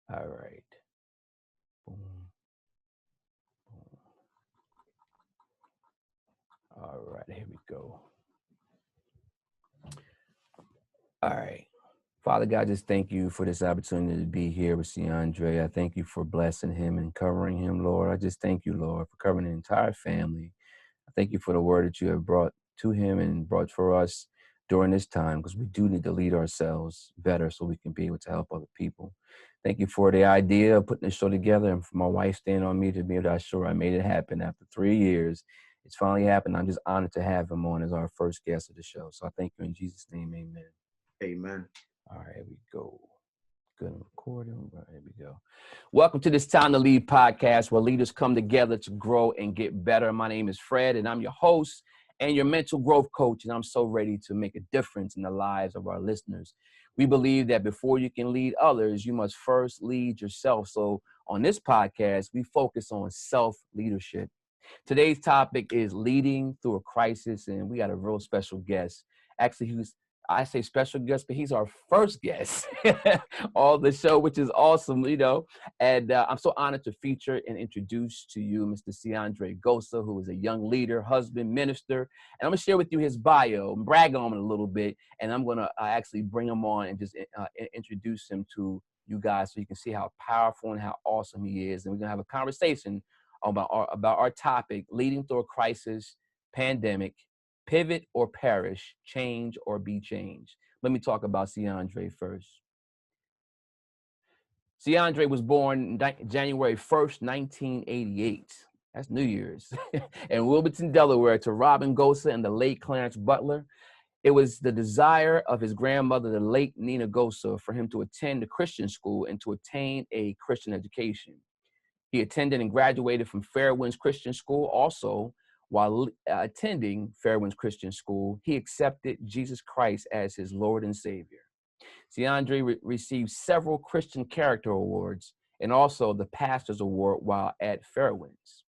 All right. Boom, boom. All right, here we go. All right. Father God, just thank you for this opportunity to be here with Candre. I thank you for blessing him and covering him, Lord. I just thank you, Lord, for covering the entire family. I thank you for the word that you have brought to him and brought for us during this time, because we do need to lead ourselves better so we can be able to help other people. Thank you for the idea of putting the show together and for my wife staying on me to be able to assure I made it happen after 3 years. It's finally happened. I'm just honored to have him on as our first guest of the show. So I thank you in Jesus' name, amen. Amen. All right, here we go. Good recording. Right, here we go. Welcome to this Time to Lead podcast, where leaders come together to grow and get better. My name is Fred, and I'm your host and your mental growth coach, and I'm so ready to make a difference in the lives of our listeners. We believe that before you can lead others, you must first lead yourself. So on this podcast, we focus on self-leadership. Today's topic is leading through a crisis, and we got a real special guest. Actually, I say special guest, but he's our first guest on the show, which is awesome. And I'm so honored to feature and introduce to you Mr. Candre Gosa, who is a young leader, husband, minister. And I'm going to share with you his bio and brag on him a little bit. And I'm going to actually bring him on and just introduce him to you guys so you can see how powerful and how awesome he is. And we're going to have a conversation about our topic, leading through a crisis, pandemic, pivot or perish, change or be changed. Let me talk about Candre first. Candre was born January 1st, 1988. That's New Year's. In Wilmington, Delaware, to Robin Gosa and the late Clarence Butler. It was the desire of his grandmother, the late Nina Gosa, for him to attend the Christian school and to attain a Christian education. He attended and graduated from Fairwinds Christian School. Also, while attending Fairwinds Christian School, he accepted Jesus Christ as his Lord and Savior. Candre received several Christian Character Awards and also the Pastor's Award while at Fairwinds.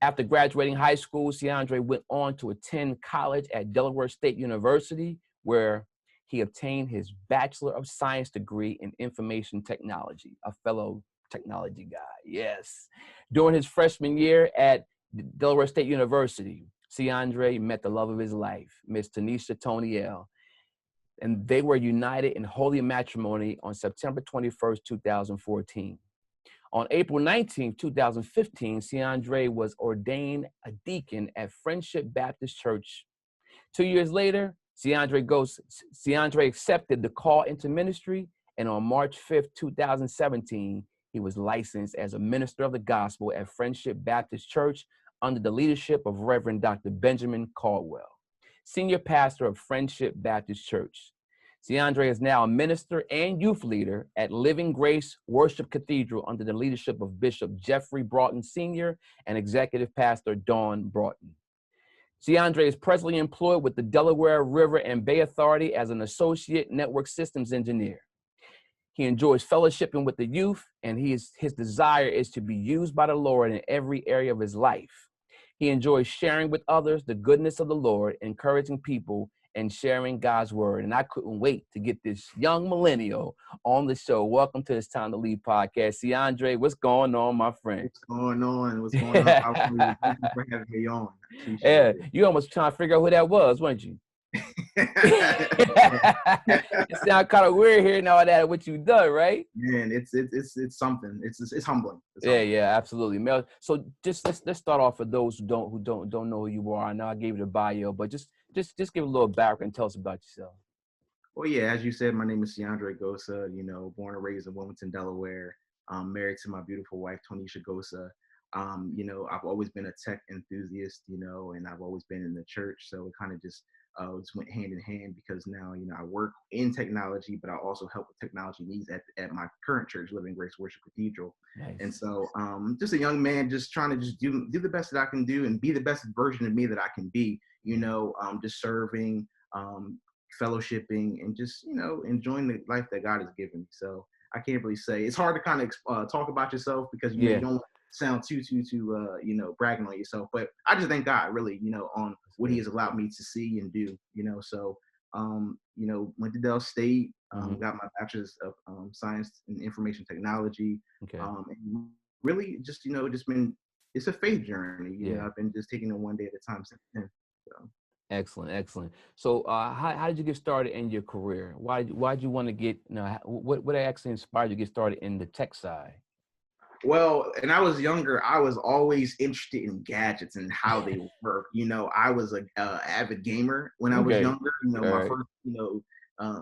After graduating high school, Candre went on to attend college at Delaware State University, where he obtained his Bachelor of Science degree in Information Technology, a fellow technology guy, yes. During his freshman year at Delaware State University, Candre met the love of his life, Miss Tanisha Toniel, and they were united in holy matrimony on September 21st, 2014. On April 19th, 2015, Candre was ordained a deacon at Friendship Baptist Church. 2 years later, Candre accepted the call into ministry, and on March 5th, 2017, he was licensed as a minister of the gospel at Friendship Baptist Church under the leadership of Reverend Dr. Benjamin Caldwell, senior pastor of Friendship Baptist Church. Candre is now a minister and youth leader at Living Grace Worship Cathedral under the leadership of Bishop Jeffrey Broughton Sr. and Executive Pastor Dawn Broughton. Candre is presently employed with the Delaware River and Bay Authority as an associate network systems engineer. He enjoys fellowshipping with the youth, and his desire is to be used by the Lord in every area of his life. He enjoys sharing with others the goodness of the Lord, encouraging people, and sharing God's word. And I couldn't wait to get this young millennial on the show. Welcome to this Time to Lead podcast. Candre, what's going on, my friend? What's going on? What's going on? Thank you for having me on. I appreciate Yeah, you almost trying to figure out who that was, weren't you? It sounds kind of weird hearing all that what you done, right? Man, it's something. It's humbling. It's Yeah, humbling. yeah, absolutely. Mel, so just let's start off for those who don't know who you are. I know I gave you the bio, but just give a little background and tell us about yourself. Well, yeah, as you said, my name is Candre Gosa. Born and raised in Wilmington, Delaware. Married to my beautiful wife, Tanisha Gosa. I've always been a tech enthusiast. And I've always been in the church, so it kind of just went hand in hand because now, I work in technology, but I also help with technology needs at my current church, Living Grace Worship Cathedral. Nice. And so, just a young man, just trying to just do the best that I can do and be the best version of me that I can be. Just serving, fellowshipping, and just enjoying the life that God has given me. So I can't really say. It's hard to kind of talk about yourself because you don't sound too bragging on yourself. But I just thank God really, on what He has allowed me to see and do. So You know, went to Dell State, Mm-hmm. got my bachelor's of science and information technology, Okay. and really just, you know, just been, it's a faith journey. You know, Yeah. I've been just taking it one day at a time since then. So. Excellent, excellent. So, how did you get started in your career? Why'd you want to get? You know, what actually inspired you to get started in the tech side? Well, and I was younger, I was always interested in gadgets and how they work. You know, I was a avid gamer when I was Okay. younger. You know, All my right. first, you know,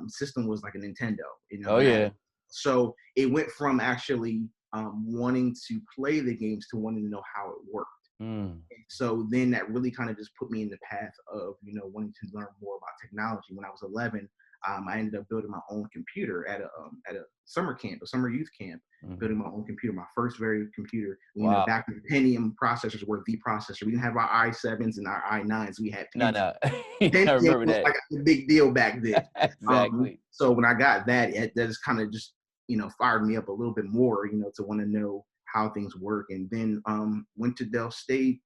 system was like a Nintendo. You know, Oh and that, yeah. so it went from actually wanting to play the games to wanting to know how it worked. Mm. So then that really kind of just put me in the path of, you know, wanting to learn more about technology. When I was 11, I ended up building my own computer at a summer camp, a summer youth camp, Mm-hmm. building my own computer, my first very computer. You know, Wow. back when Pentium processors were the processor. We didn't have our i7s and our i9s. We had No, Pentium. no. I Pentium remember was that. like a big deal back then. Exactly. So when I got that, that just kind of just, you know, fired me up a little bit more, you know, to want to know how things work. And then went to Dell State,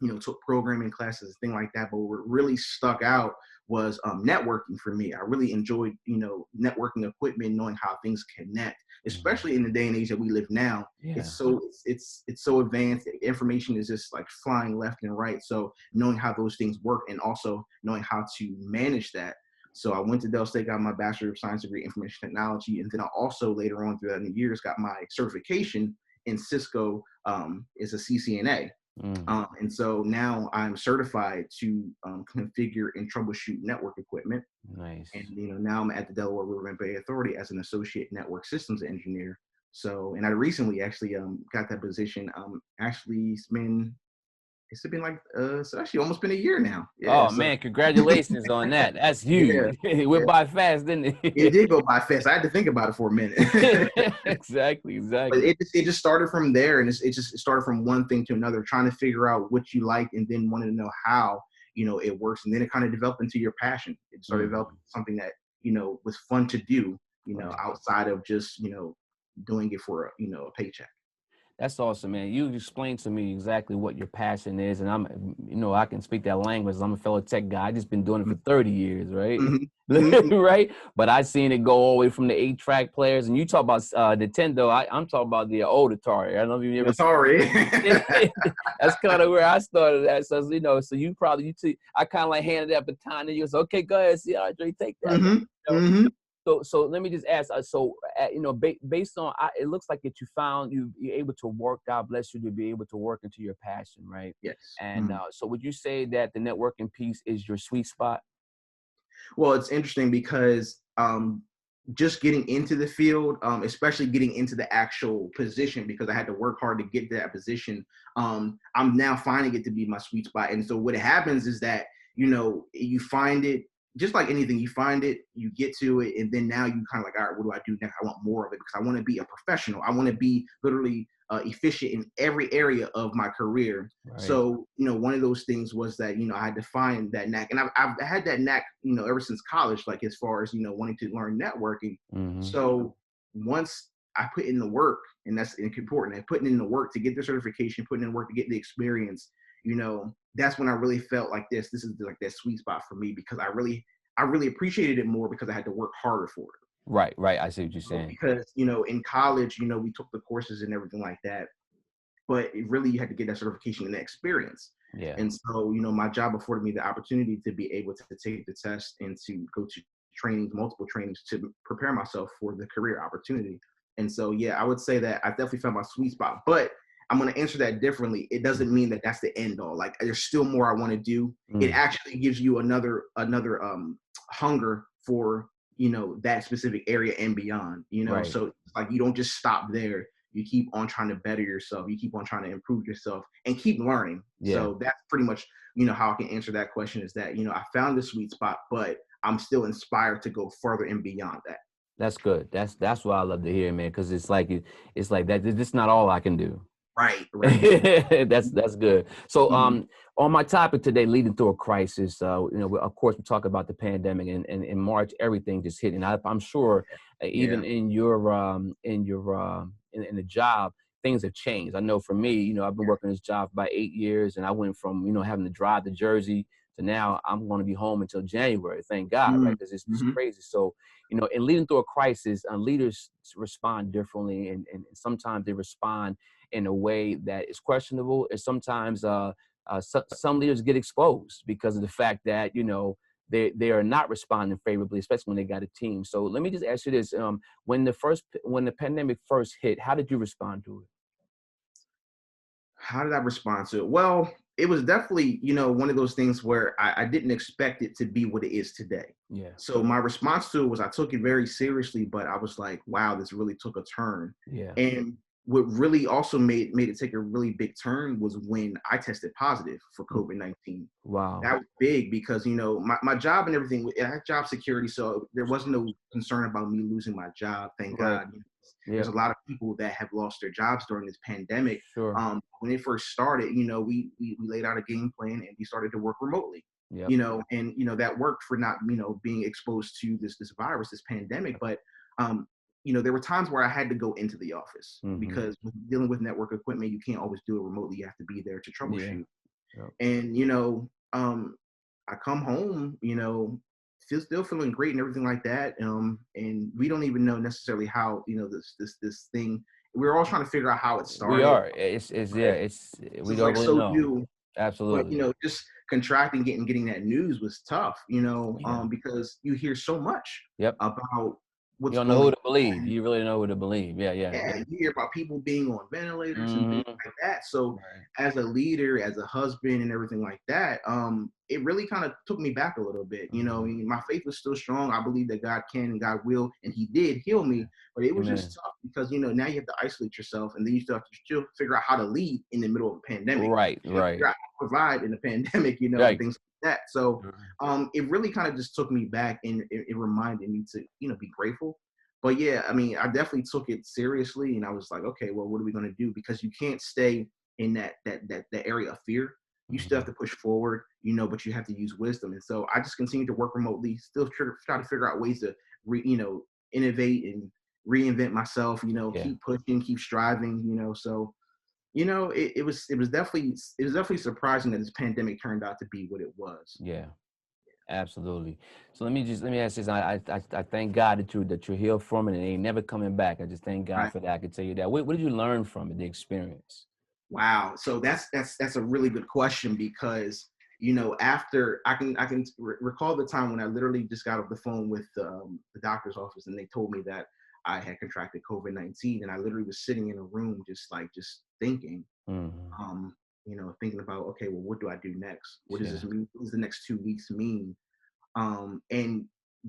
you know, took programming classes, things like that. But what really stuck out was networking for me. I really enjoyed, you know, networking equipment, knowing how things connect, Mm-hmm. especially in the day and age that we live now. Yeah. It's so advanced. Information is just like flying left and right. So knowing how those things work and also knowing how to manage that. So I went to Dell State, got my Bachelor of Science degree, in Information Technology, and then I also later on throughout the years got my certification in Cisco as a CCNA. Mm. And so now I'm certified to configure and troubleshoot network equipment. And Nice. you know, now I'm at the Delaware River and Bay Authority as an associate network systems engineer. So, and I recently actually got that position. Actually, it's been like it's actually almost been a year now. Yeah. Oh So man, congratulations on that. That's yeah, huge. It went yeah, by fast, didn't it it? did go by fast. I had to think about it for a minute. Exactly, But exactly. it just started from there, and it started from one thing to another, trying to figure out what you like, and then wanting to know how, you know, it works, and then it kind of developed into your passion. It started Mm. developing something that, you know, was fun to do, you know, Right. outside of just, you know, doing it for a, you know, a paycheck. That's awesome, man. You explained to me exactly what your passion is, and you know, I can speak that language. I'm a fellow tech guy. I just been doing it for 30 years, right? Mm-hmm. Mm-hmm. Right? But I seen it go all the way from the 8-track players, and you talk about Nintendo. I'm talking about the old Atari. I don't know if you ever seen Sorry. it. That's kind of where I started at. So, you know, so I kind of like handed that baton, and you was okay. Go ahead, see Andre, take that. Mm-hmm. You know? Mm-hmm. So let me just ask. You know, based on, it looks like that you found you're able to work. God bless you to be able to work into your passion, right? Yes. And Mm-hmm. so, would you say that the networking piece is your sweet spot? Well, it's interesting because just getting into the field, especially getting into the actual position, because I had to work hard to get to that position. I'm now finding it to be my sweet spot. And so what happens is that, you know, you find it just like anything, you find it, you get to it, and then now you kind of like, all right, what do I do next? I want more of it because I want to be a professional. I want to be literally efficient in every area of my career. Right. So, you know, one of those things was that, you know, I had to find that knack. And I've had that knack, you know, ever since college, like as far as, you know, wanting to learn networking. Mm-hmm. So once I put in the work, and that's important, and putting in the work to get the certification, putting in the work to get the experience, you know, that's when I really felt like this is like that sweet spot for me, because I really appreciated it more because I had to work harder for it. Right. Right. I see what you're saying. Because, you know, in college, you know, we took the courses and everything like that, but it really, you had to get that certification and that experience. Yeah. And so, you know, my job afforded me the opportunity to be able to take the test and to go to trainings, multiple trainings, to prepare myself for the career opportunity. And so, yeah, I would say that I definitely found my sweet spot, but I'm going to answer that differently. It doesn't mean that that's the end all. Like, there's still more I want to do. It Mm. actually gives you another hunger for, you know, that specific area and beyond, you know. Right. So it's like you don't just stop there. You keep on trying to better yourself. You keep on trying to improve yourself and keep learning. Yeah. So that's pretty much, you know, how I can answer that question, is that, you know, I found the sweet spot, but I'm still inspired to go further and beyond that. That's good. That's what I love to hear, man. Because it's like that. This is not all I can do. Right, right. That's good. So Mm-hmm. on my topic today, leading through a crisis, you know, of course we talk about the pandemic, and in March everything just hit, and I'm sure Yeah. even in the job, things have changed. I know for me, you know, I've been working this job for about 8 years, and I went from, you know, having to drive to Jersey to now I'm going to be home until January. Thank God, right? Because it's Mm-hmm. crazy. So, you know, in leading through a crisis, leaders respond differently, and sometimes they respond in a way that is questionable, and sometimes some leaders get exposed because of the fact that, you know, they are not responding favorably, especially when they got a team. So let me just ask you this: when the pandemic first hit, how did you respond to it? How did I respond to it? Well, it was definitely, one of those things where I didn't expect it to be what it is today. Yeah, So my response to it was I took it very seriously, but I was like, wow, this really took a turn. yeah. And what really also made it take a really big turn was when I tested positive for COVID-19. Wow. That was big because, my job and everything, I had job security. So there was no concern about me losing my job. Thank Right. God. There's Yep. a lot of people that have lost their jobs during this pandemic. Sure. When it first started, we laid out a game plan and we started to work remotely. Yep. And that worked for not being exposed to this virus, this pandemic. But there were times where I had to go into the office Mm-hmm. because with dealing with network equipment, you can't always do it remotely. You have to be there to Yeah. troubleshoot. Yep. And I come home, still feeling great and everything like that. And we don't even know necessarily how this thing. We're all trying to figure out how it We started. are. It's yeah. Right? It's This we is don't like really so know. new, but Absolutely. just contracting, getting that news was tough. Yeah. Because you hear so much Yep. about You what's don't know who going to believe. on. You really know who to believe. Yeah. Yeah. Yeah, Yeah. you hear about people being on ventilators and things Mm-hmm. like that. So Right. as a leader, as a husband and everything like that, it really kind of took me back a little bit. I Mm-hmm. mean, my faith was still strong. I believe that God can and God will, and he did heal me, but it was just Amen. tough because, now you have to isolate yourself and then you still have to still figure out how to lead in the middle of a pandemic. Right. You have to figure Right. out how to provide in a pandemic, and Right. things like that. So Mhm. it really kind of just took me back and it reminded me to, be grateful. But yeah, I mean, I definitely took it seriously, and I was like, okay, well, what are we going to do? Because you can't stay in that area of fear. You still have Mhm. to push forward, but you have to use wisdom. And so I just continue to work remotely, still try to figure out ways to innovate and reinvent myself. Yeah. Keep pushing, keep striving. So it was definitely surprising that this pandemic turned out to be what it was. Yeah. Absolutely. So let me ask this. I thank God that you're healed from it and ain't never coming back. I just thank God Right. for that. I can tell you that. What did you learn from it, the experience? Wow. So that's a really good question because after I can recall the time when I literally just got off the phone with the doctor's office and they told me that I had contracted COVID-19, and I literally was sitting in a room just thinking, Mm-hmm. thinking about, okay, well, what do I do next? What does this Yeah. mean? What does the next 2 weeks mean? And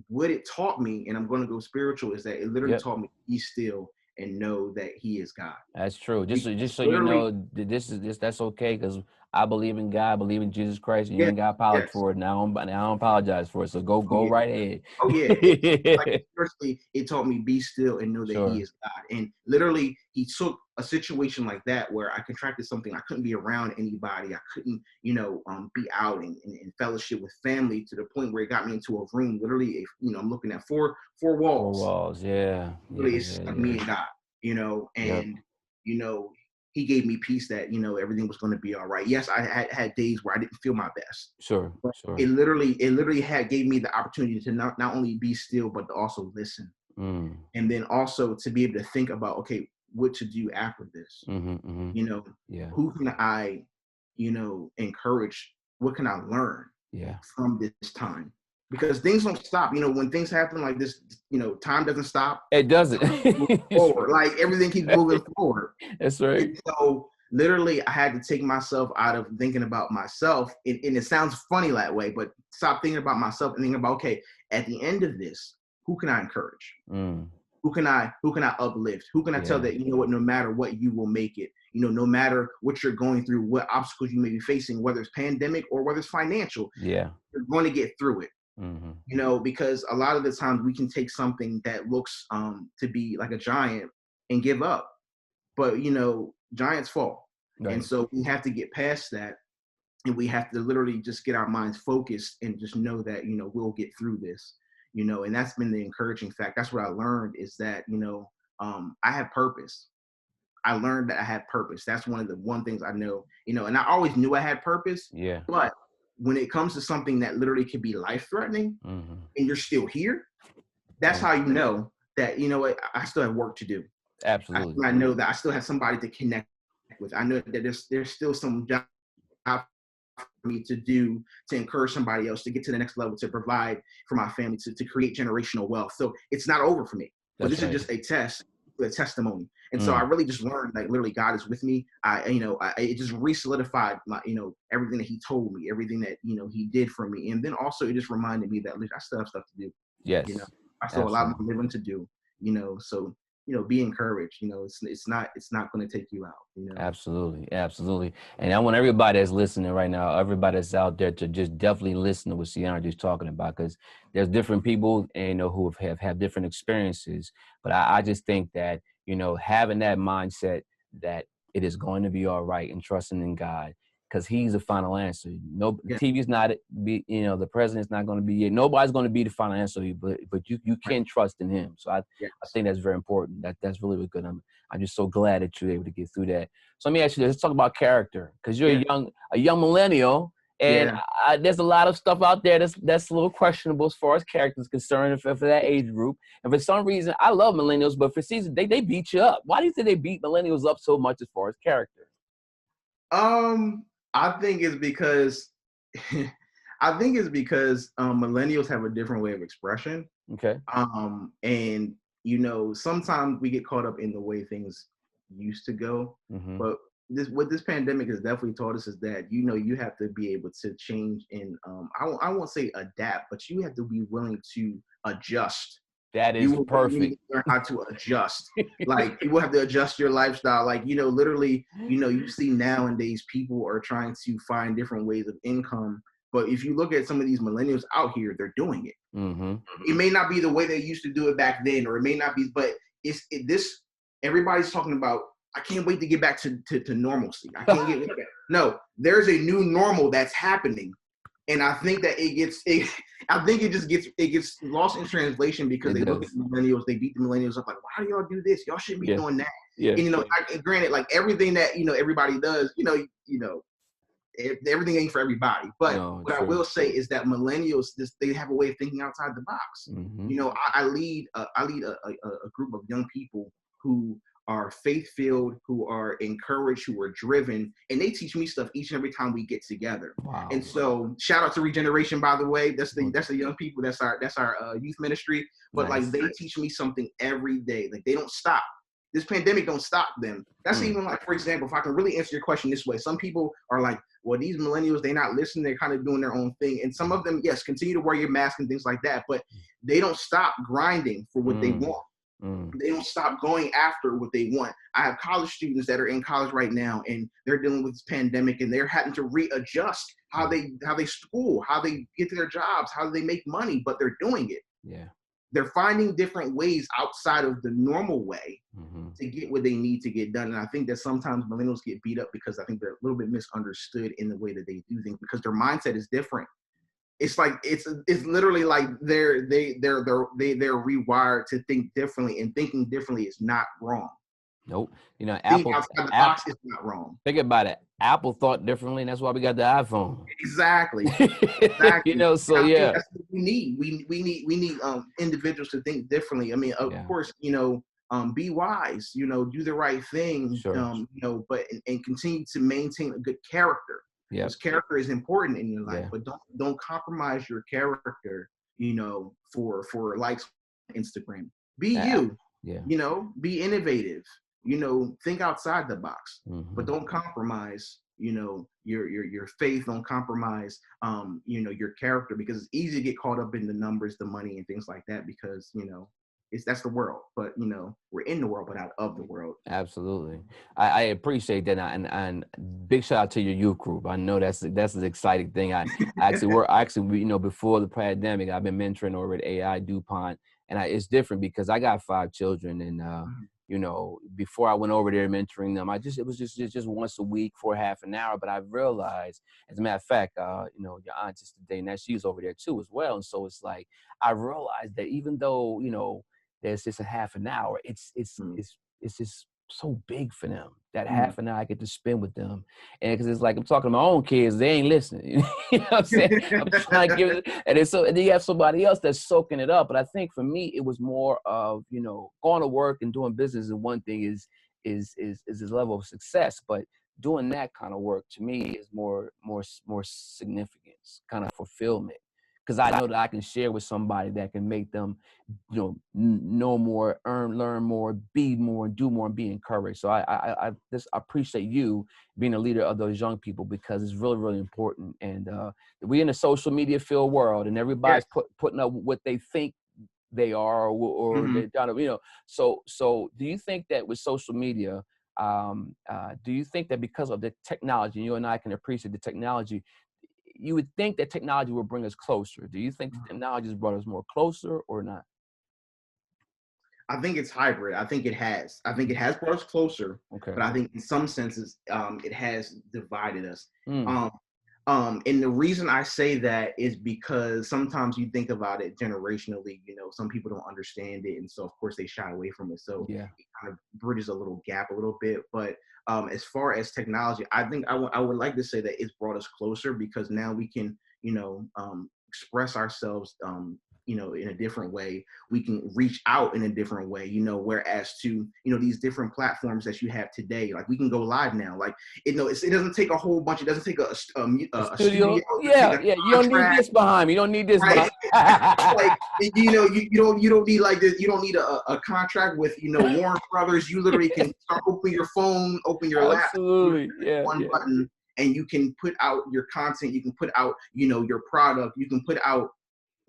what it taught me, and I'm going to go spiritual, is that it literally Yep. taught me to be still and know that He is God. That's true. Just Because so you literally, know, that's okay because I believe in God, I believe in Jesus Christ, and you yes, ain't got to apologize yes. for it. And I don't apologize for it. So Oh go yeah. right ahead. Oh yeah, it's like firstly, it taught me be still and know that He Sure. is God. And literally, He took a situation like that where I contracted something, I couldn't be around anybody, I couldn't, be out and fellowship with family to the point where it got me into a room. Literally, I'm looking at four Four walls. walls. Yeah. Yeah. Really, it's Yeah. just like Yeah. me and God, Yep. and you know, He gave me peace that everything was going to be all right. Yes, I had days where I didn't feel my best, Sure. but Sure. it literally had gave me the opportunity to not only be still but to also listen, Mm. and then also to be able to think about, okay, what to do after this. Mm-hmm. Mm-hmm. You know, Yeah. who can I, encourage? What can I learn Yeah. from this time? Because things don't stop. When things happen like this, time doesn't stop. It doesn't. Time keeps moving It's forward. Like everything keeps moving forward. That's right. And so literally I had to take myself out of thinking about myself. And it sounds funny that way, but stop thinking about myself and thinking about, okay, at the end of this, who can I encourage? Mm. Who can I uplift? Who can I tell Yeah. that, what, no matter what, you will make it, no matter what you're going through, what obstacles you may be facing, whether it's pandemic or whether it's financial, Yeah. you're going to get through it. Mm-hmm. Because a lot of the times we can take something that looks to be like a giant and give up, but giants fall. And Right. so we have to get past that, and we have to literally just get our minds focused and just know that we'll get through this. And that's been the encouraging fact. That's what I learned, is that I have purpose. I learned that I had purpose. That's one things I know. And I always knew I had purpose, Yeah. but when it comes to something that literally could be life-threatening Mm-hmm. and you're still here, that's how you know that, you know what, I still have work to do. Absolutely. I know that I still have somebody to connect with. I know that there's still some job for me to do to encourage somebody else to get to the next level, to provide for my family, to create generational wealth. So it's not over for me, but this is just a testimony. And so I really just learned, like, literally God is with me. It just re-solidified my, everything that he told me, everything that, he did for me. And then also it just reminded me that I still have stuff to do. Yes. I still have a lot more living to do, so, be encouraged. It's not going to take you out. Absolutely. Absolutely. And I want everybody that's listening right now, everybody that's out there, to just definitely listen to what Ciara is talking about, because there's different people, who have different experiences. But I just think that, having that mindset that it is going to be all right and trusting in God, because he's the final answer. No, Yeah. TV's not, the president's not going to be it. Nobody's going to be the final answer, but you can trust in him. So I think that's very important. That's really good. I'm just so glad that you're able to get through that. So let me ask you this. Let's talk about character, because you're a young millennial, and there's a lot of stuff out there that's a little questionable as far as character is concerned for that age group. And for some reason, I love millennials, but for season they beat you up. Why do you think they beat millennials up so much as far as character? I think it's because millennials have a different way of expression. Okay. And sometimes we get caught up in the way things used to go. Mm-hmm. But what this pandemic has definitely taught us is that you have to be able to change and I won't say adapt, but you have to be willing to adjust. That is perfect. You need to learn how to adjust. Like, you will have to adjust your lifestyle. Like, literally, you see nowadays people are trying to find different ways of income. But if you look at some of these millennials out here, they're doing it. Mm-hmm. It may not be the way they used to do it back then, or it may not be, but everybody's talking about, I can't wait to get back to normalcy. I can't get back. No, there's a new normal that's happening. And I think that it gets lost in translation, because they look at the millennials, they beat the millennials up like, why do y'all do this? Y'all shouldn't be doing that. Yeah. And granted, like, everything that everybody does, everything ain't for everybody. But what I will say is that millennials, they have a way of thinking outside the box. Mm-hmm. I lead a group of young people who are faith-filled, who are encouraged, who are driven, and they teach me stuff each and every time we get together. Wow. And so, shout out to Regeneration, by the way. That's the young people. That's our youth ministry. But nice. Like, they teach me something every day. Like, they don't stop. This pandemic don't stop them. That's even, like, for example, if I can really answer your question this way, some people are like, well, these millennials, they're not listening. They're kind of doing their own thing. And some of them, yes, continue to wear your mask and things like that, but they don't stop grinding for what they want. They don't stop going after what they want. I have college students that are in college right now, and they're dealing with this pandemic, and they're having to readjust how they school, how they get to their jobs, how they make money, but they're doing it. Yeah. They're finding different ways outside of the normal way to get what they need to get done. And I think that sometimes millennials get beat up because I think they're a little bit misunderstood in the way that they do things, because their mindset is different. It's like it's literally like they're rewired to think differently, and thinking differently is not wrong. Nope. Thinking outside the box is not wrong. Think about it. Apple thought differently, and that's why we got the iPhone. Exactly. So yeah, that's what we need. We need individuals to think differently. I mean, of course, be wise. Do the right thing. Sure. But and continue to maintain a good character. Because character is important in your life, but don't compromise your character, for likes on Instagram. Be you. Yeah. Be innovative. Think outside the box, but don't compromise, your faith. Don't compromise, your character, because it's easy to get caught up in the numbers, the money, and things like that, because, that's the world, but we're in the world, but not of the world. Absolutely. I appreciate that. And big shout out to your youth group. I know that's an exciting thing. I actually, before the pandemic, I've been mentoring over at AI DuPont, and it's different because I got 5 children, and before I went over there mentoring them, it was just once a week for half an hour. But I realized, as a matter of fact, your aunt just today, and that she's over there too as well. And so it's like, I realized that even though, there's just a half an hour, it's just so big for them that half an hour I get to spend with them. And because it's like I'm talking to my own kids, they ain't listening. You know what I'm saying? I'm trying to give it, and then you have somebody else that's soaking it up. But I think for me, it was more of, you know, going to work and doing business is one thing, is this level of success, but doing that kind of work to me is more significance, kind of fulfillment, because I know that I can share with somebody that can make them, you know, know more, learn more, be more, do more, and be encouraged. So I just appreciate you being a leader of those young people, because it's really, really important. And we in the social media field world, and everybody's putting up what they think they are, or they're done, you know. So do you think that with social media, do you think that because of the technology, and you and I can appreciate the technology, you would think that technology will bring us closer? Do you think technology has brought us more closer or not? I think it's hybrid. I think it has. I think it has brought us closer, Okay. but I think in some senses, it has divided us. Mm. And the reason I say that is because sometimes you think about it generationally. You know, some people don't understand it, and so of course they shy away from it. So Yeah. it kind of bridges a little gap a little bit. But as far as technology, I think I would like to say that it's brought us closer, because now we can, you know, express ourselves, you know, in a different way. We can reach out in a different way, you know, whereas to, you know, these different platforms that you have today, like we can go live now. Like, it doesn't take a whole bunch. It doesn't take a studio. Yeah. You don't need this behind me. You don't need this right? behind. Like, you know, you don't need like this. You don't need a contract with, you know, Warner Brothers. You literally can start, open your phone, open your laptop, Absolutely. Yeah. one button, and you can put out your content. You can put out, you know, your product. You can put out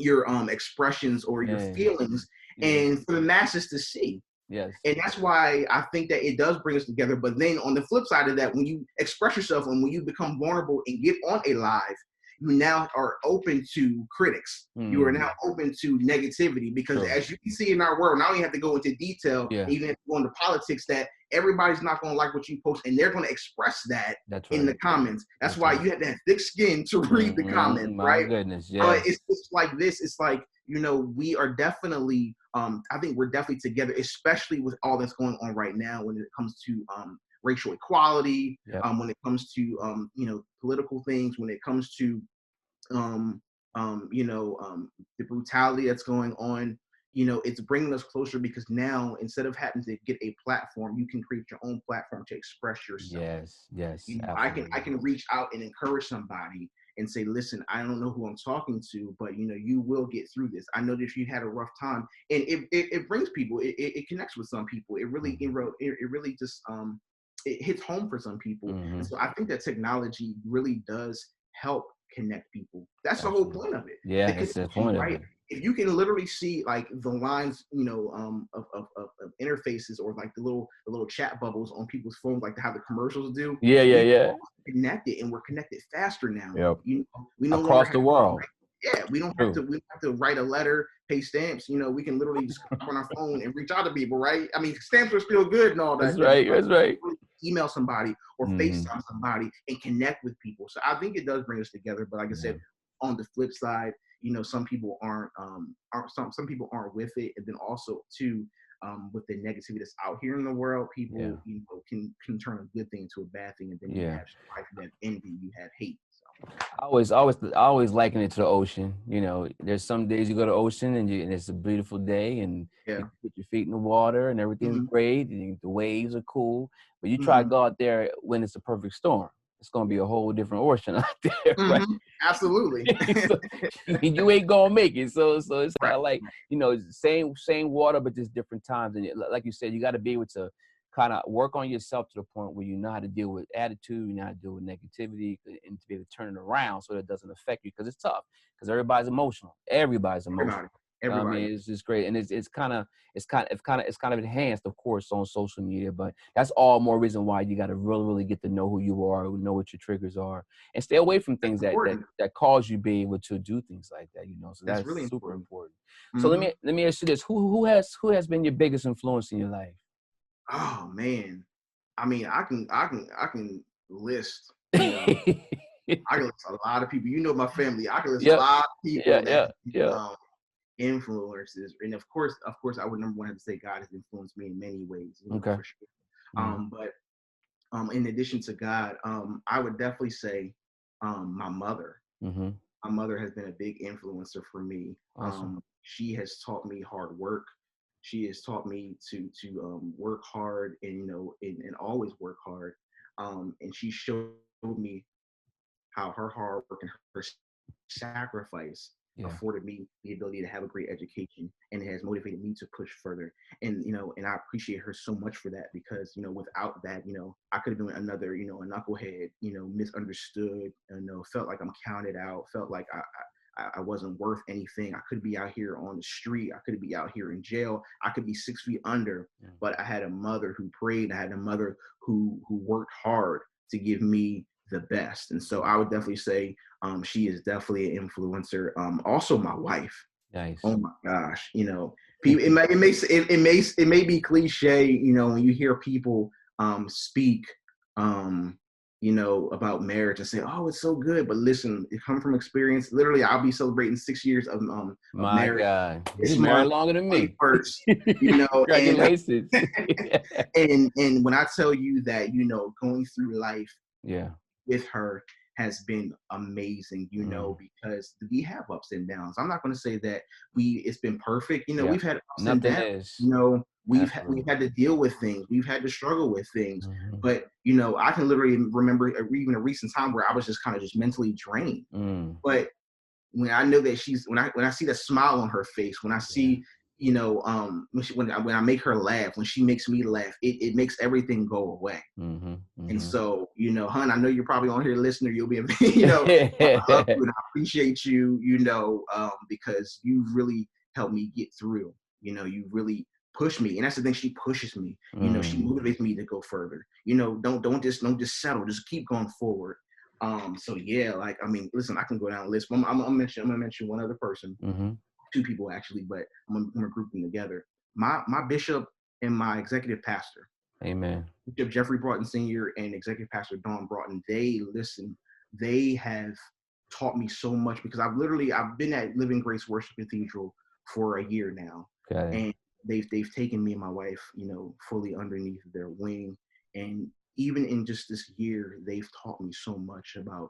your expressions or your feelings, and for the masses to see. Yes. And that's why I think that it does bring us together. But then on the flip side of that, when you express yourself and when you become vulnerable and get on a live, you now are open to critics. You are now open to negativity, because as you can see in our world, now you have to go into detail, even if you go into politics, that everybody's not going to like what you post, and they're going to express that in the comments. That's why you have to have thick skin to read the comments, right? My goodness, It's just like this. It's like, you know, we are definitely, I think we're definitely together, especially with all that's going on right now when it comes to racial equality, when it comes to, you know, political things, when it comes to, you know, the brutality that's going on. You know, it's bringing us closer, because now instead of having to get a platform, you can create your own platform to express yourself. Yes, you know, I can reach out and encourage somebody and say, listen, I don't know who I'm talking to, but, you know, you will get through this. I know that you had a rough time, and it brings people, it connects with some people. It really, it really just, it hits home for some people. And so I think that technology really does help connect people. That's the whole point of it. Yeah, that's the point of it. If you can literally see like the lines, you know, of interfaces, or like the little chat bubbles on people's phones, like how the commercials do. Yeah. Connected, and we're connected faster now. You know, we no across the world. We don't have to write a letter, pay stamps. You know, we can literally just on our phone and reach out to people, right? I mean, stamps are still good and all that. That's right. Email somebody or FaceTime somebody and connect with people. So I think it does bring us together. But like I said, on the flip side, you know, some people aren't some people aren't with it, and then also too, with the negativity that's out here in the world, people you know can turn a good thing into a bad thing, and then you have strife, you have envy, you have hate. So. I always liken it to the ocean. You know, there's some days you go to the ocean and it's a beautiful day, and you put your feet in the water and everything's great, and the waves are cool. But you try to go out there when it's a perfect storm. It's going to be a whole different ocean out there, right? Absolutely. So, you ain't going to make it. So it's kind of like, you know, same water, but just different times. And like you said, you got to be able to kind of work on yourself to the point where you know how to deal with attitude, you know how to deal with negativity, and to be able to turn it around so that it doesn't affect you, because it's tough, because everybody's emotional. Everybody's emotional. Everybody. I mean, it's just great, and it's kind of enhanced, of course, on social media. But that's all more reason why you got to really get to know who you are, know what your triggers are, and stay away from things that cause you be able to do things like that. You know, so that's really super important. So let me ask you this: who has been your biggest influence in your life? Oh man, I mean, I can list. You know, I can list a lot of people. You know, my family. I can list a lot of people that influences, and of course, I would number one have to say God has influenced me in many ways. You know, for sure. But in addition to God, I would definitely say my mother. Mm-hmm. My mother has been a big influencer for me. Awesome. She has taught me hard work. She has taught me to work hard and and always work hard. And she showed me how her hard work and her sacrifice Yeah. afforded me the ability to have a great education, and it has motivated me to push further. And and I appreciate her so much for that, because without that, I could have been another a knucklehead, misunderstood, felt like I'm counted out, felt like I wasn't worth anything. I could be out here on the street. I could be out here in jail. I could be 6 feet under. Yeah. But I had a mother who prayed. I had a mother who worked hard to give me the best. And so I would definitely say she is definitely an influencer. Also my wife. Nice. Oh my gosh, people, it may be cliche, when you hear people speak about marriage and say, oh, it's so good. But listen, it comes from experience. Literally, I'll be celebrating 6 years of My marriage God, this you married month, longer than me. 21st, Congratulations. and when I tell you that, going through life Yeah. with her has been amazing, because we have ups and downs. I'm not going to say that it's been perfect. Yeah. We've had ups Nothing and downs. is. We've had to deal with things. We've had to struggle with things. Mm-hmm. But I can literally remember even a recent time where I was just kind of mentally drained. But when I know that when I see that smile on her face, when I see when I make her laugh, when she makes me laugh, it makes everything go away. Mm-hmm. Mm-hmm. And so, hon, I know you're probably on here listening. You'll be, I love you and I appreciate you, because you really helped me get through. You really push me, and that's the thing. She pushes me. She motivates me to go further. Don't just settle. Just keep going forward. So yeah, listen, I can go down a list. I'm gonna mention one other person, Mm-hmm. 2 people actually, but I'm gonna group them together. My bishop and my executive pastor. Amen. Bishop Jeffrey Broughton Sr. and Executive Pastor Don Broughton, they have taught me so much, because I've been at Living Grace Worship Cathedral for a year now. And they've taken me and my wife, fully underneath their wing. And even in just this year, they've taught me so much about,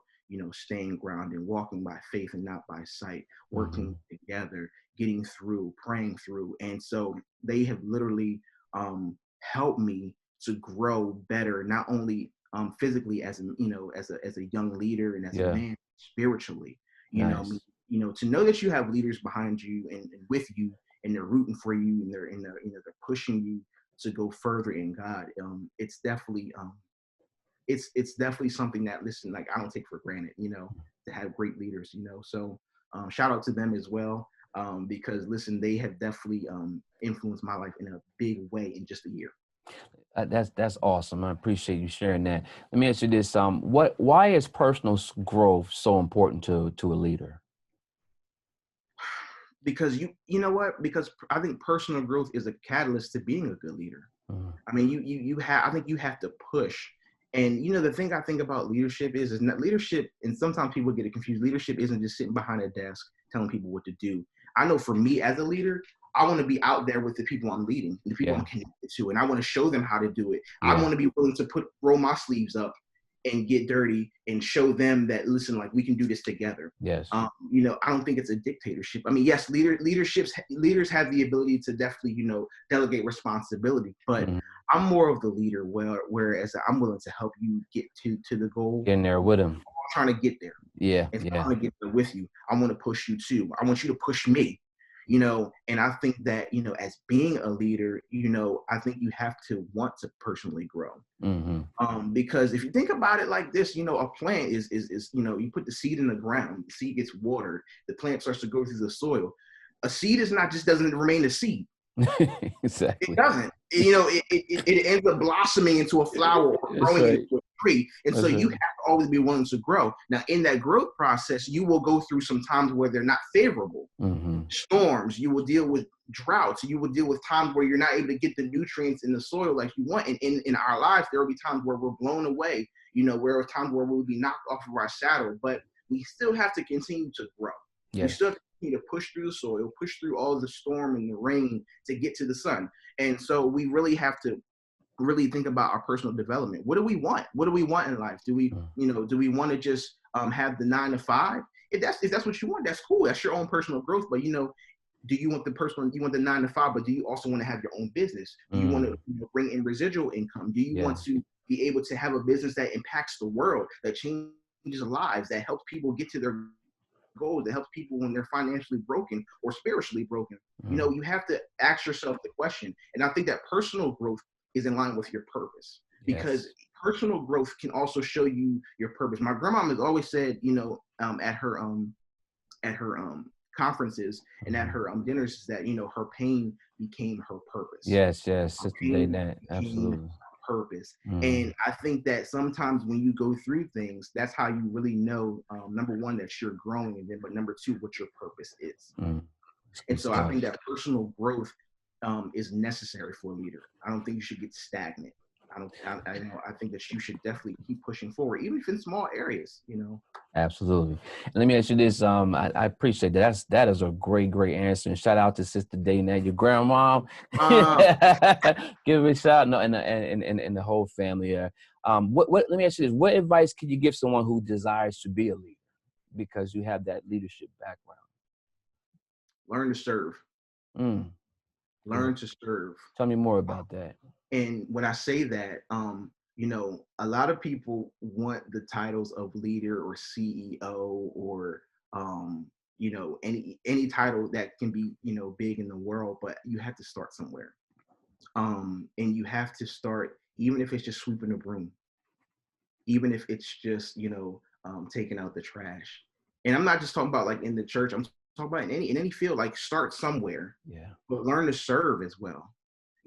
staying grounded, walking by faith and not by sight, working together, getting through, praying through. And so they have literally helped me to grow better, not only physically as a young leader and as a man, spiritually. Nice. To know that you have leaders behind you and with you, and they're rooting for you, and they're they're pushing you to go further in God. It's definitely it's definitely something that, listen, like, I don't take for granted, to have great leaders, So shout out to them as well, because listen, they have definitely influenced my life in a big way in just a year. That's awesome. I appreciate you sharing that. Let me ask you this: why is personal growth so important to a leader? Because you know what? Because I think personal growth is a catalyst to being a good leader. I mean, I think you have to push. And the thing I think about leadership is not leadership, and sometimes people get it confused. Leadership isn't just sitting behind a desk telling people what to do. I know for me as a leader, I want to be out there with the people I'm leading, the people I'm connected to, and I want to show them how to do it. I want to be willing to roll my sleeves up and get dirty and show them that, listen, like, we can do this together. Yes. I don't think it's a dictatorship. I mean, yes, leaders have the ability to definitely, delegate responsibility, but I'm more of the leader, whereas I'm willing to help you get to the goal. Getting there with him. I'm trying to get there. Yeah. And I want to get there with you. I want to push you too. I want you to push me. And I think that, as being a leader, I think you have to want to personally grow. Because if you think about it like this, a plant is you put the seed in the ground, the seed gets watered, the plant starts to go through the soil. A seed doesn't remain a seed. Exactly. It doesn't. It ends up blossoming into a flower or growing into a tree. And so you have to always be willing to grow. Now, in that growth process, you will go through some times where they're not favorable. Storms, you will deal with droughts, you will deal with times where you're not able to get the nutrients in the soil like you want. And in our lives, there will be times where we're blown away, where are times where we'll be knocked off of our saddle, but we still have to continue to grow. Yes. We still have to continue to push through the soil, push through all the storm and the rain to get to the sun. And so we really have to really think about our personal development. What do we want? What do we want in life? Do we, Mm. do we want to just have the 9 to 5? If that's what you want, that's cool. That's your own personal growth. But do you want you want the 9 to 5, but do you also want to have your own business? Do you want to Mm. bring in residual income? Do you want Yeah. to be able to have a business that impacts the world, that changes lives, that helps people get to their goals, that helps people when they're financially broken or spiritually broken? Mm. You have to ask yourself the question. And I think that personal growth is in line with your purpose, because Yes. personal growth can also show you your purpose. My grandma has always said, at her conferences and at Mhm. her dinners, that her pain became her purpose. Yes, yes, Sister Day, Pain that became absolutely. purpose. Mm. And I think that sometimes when you go through things, that's how you really know, number one, that you're growing, and then but number two, what your purpose is. Mm. It's And good so I stuff. think that personal growth is necessary for a leader. I don't think you should get stagnant. I don't. I think that you should definitely keep pushing forward, even if in small areas. Absolutely. And let me ask you this. I appreciate that. That is a great, great answer. And shout out to Sister Day, your grandma. Uh, Give a shout. No, and the whole family. What? Let me ask you this. What advice can you give someone who desires to be a leader because you have that leadership background? Learn to serve. Mm. Yeah. Learn to serve. Tell me more about that. And when I say that, a lot of people want the titles of leader or CEO or any title that can be big in the world, but you have to start somewhere. And you have to start, even if it's just sweeping a broom, even if it's just taking out the trash. And I'm not just talking about like in the church. I'm talking about in any field. Like, start somewhere, Yeah. but learn to serve as well.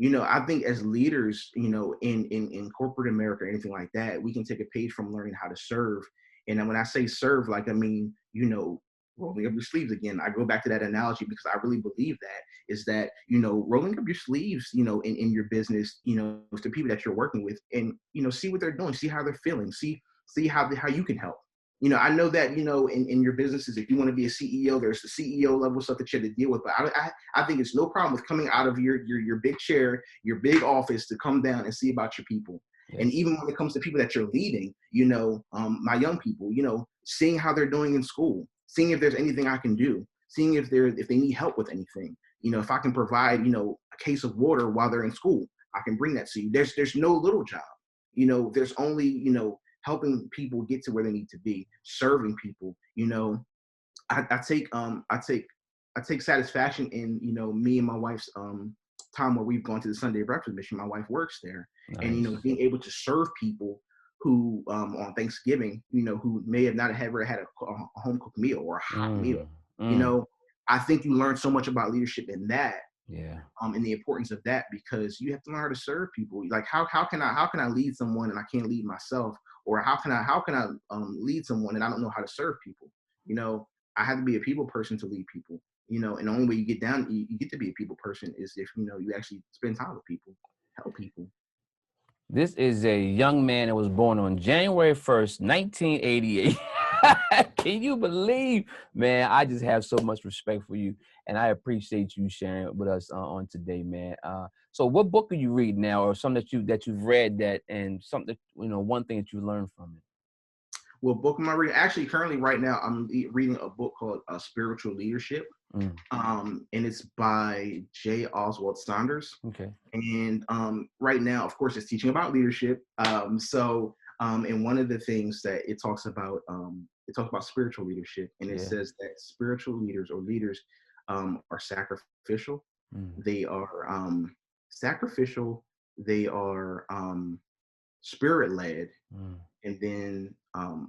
I think as leaders, in corporate America or anything like that, we can take a page from learning how to serve. And then when I say serve, like, I mean, rolling up your sleeves again. I go back to that analogy because I really believe that is that, rolling up your sleeves, in your business, to people that you're working with, and, see what they're doing, see how they're feeling, see how you can help. I know that, in your businesses, if you want to be a CEO, there's the CEO level stuff that you have to deal with. But I think it's no problem with coming out of your big chair, your big office, to come down and see about your people. And Yes. even when it comes to people that you're leading, my young people, seeing how they're doing in school, seeing if there's anything I can do, seeing if they need help with anything. If I can provide, a case of water while they're in school, I can bring that to you. There's no little job. There's only, helping people get to where they need to be, serving people. I take satisfaction in, me and my wife's time where we've gone to the Sunday breakfast mission. My wife works there, and Nice. being able to serve people who, on Thanksgiving, who may have not ever had a home cooked meal or a hot meal. Mm. You Mm. know, I think you learn so much about leadership in that, Yeah. and the importance of that, because you have to learn how to serve people. Like, how can I lead someone and I can't lead myself, or how can I lead someone and I don't know how to serve people? You know, I have to be a people person to lead people. And the only way you get to be a people person is if you actually spend time with people, help people. This is a young man that was born on January 1st, 1988. Can you believe, man? I just have so much respect for you, and I appreciate you sharing with us on today, man. So, what book are you reading now, or something that you've read and something one thing that you learned from it? Well, book am I reading? Actually, currently, right now, I'm reading a book called Spiritual Leadership, Mm, and it's by J. Oswald Saunders. okay. And right now, of course, it's teaching about leadership. And one of the things that it talks about spiritual leadership, and it Yeah. says that spiritual leaders are sacrificial. Mm, They are sacrificial. They are spirit led, mm. and then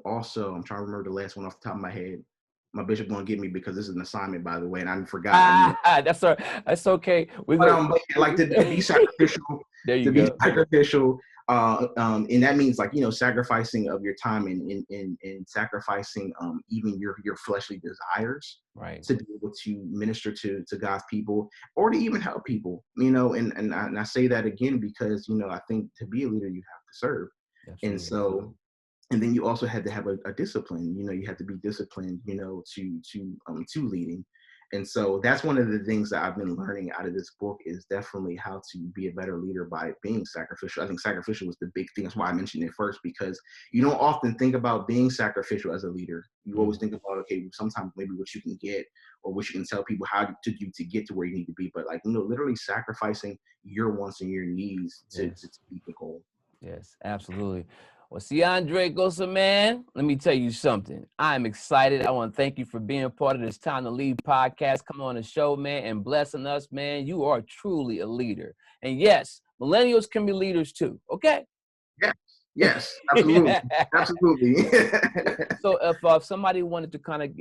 also, I'm trying to remember the last one off the top of my head. My bishop gonna get me because this is an assignment, by the way, and I forgot. That's all. That's okay. We But go. but yeah, like to be sacrificial, There you to be go. sacrificial, and that means, like, sacrificing of your time, and sacrificing even your fleshly desires Right. to be able to minister to God's people, or to even help people. And I say that again because I think to be a leader you have to serve, and Absolutely. so. And then you also had to have a discipline. You have to be disciplined, to leading. And so that's one of the things that I've been learning out of this book is definitely how to be a better leader by being sacrificial. I think sacrificial was the big thing. That's why I mentioned it first, because you don't often think about being sacrificial as a leader. You always think about, okay, sometimes maybe what you can get or what you can tell people how to do to get to where you need to be. But like, literally sacrificing your wants and your needs to meet the goal. Yes, absolutely. Well, Candre Gosa, man, let me tell you something. I'm excited. I want to thank you for being a part of this Time to Lead podcast. Come on the show, man, and blessing us, man. You are truly a leader. And yes, millennials can be leaders too, okay? Yes, absolutely. Absolutely. So if somebody wanted to kind of,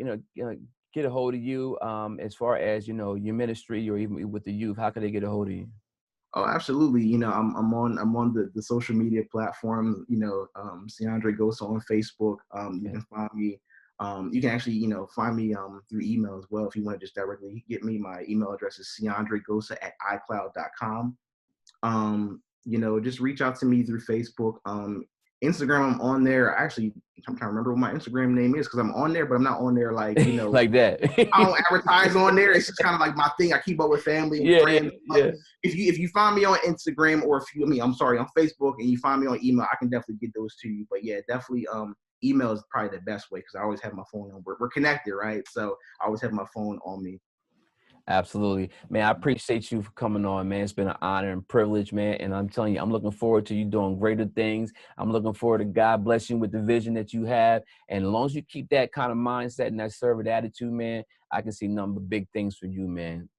get a hold of you as far as, your ministry or even with the youth, how can they get a hold of you? Oh, absolutely. I'm on the social media platforms, Candre Gosa on Facebook. You can find me. You can actually, find me through email as well. If you want to just directly get me, my email address is candregosa@icloud.com. Just reach out to me through Facebook. Instagram, I'm on there. Actually, I'm trying to remember what my Instagram name is because I'm on there, but I'm not on there like, like that. I don't advertise on there. It's just kind of like my thing. I keep up with family and friends. Yeah. If you find me on Instagram or on Facebook and you find me on email, I can definitely get those to you. But yeah, definitely email is probably the best way because I always have my phone on. We're connected, right? So I always have my phone on me. Absolutely. Man, I appreciate you for coming on, man. It's been an honor and privilege, man. And I'm telling you, I'm looking forward to you doing greater things. I'm looking forward to God bless you with the vision that you have. And as long as you keep that kind of mindset and that servant attitude, man, I can see nothing but big things for you, man.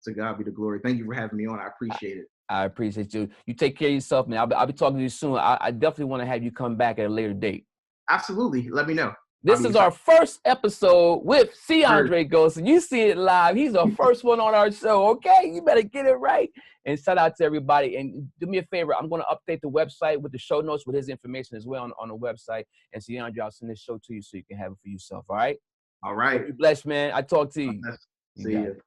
To God be the glory. Thank you for having me on. I appreciate it. I appreciate you. You take care of yourself, man. I'll be talking to you soon. I definitely want to have you come back at a later date. Absolutely. Let me know. This is our first episode with Candre Gosa. You see it live. He's the first one on our show. Okay, you better get it right. And shout out to everybody. And do me a favor. I'm going to update the website with the show notes with his information as well on the website. And Candre, I'll send this show to you so you can have it for yourself. All right. All right. Be blessed, man. I talk to you. See you.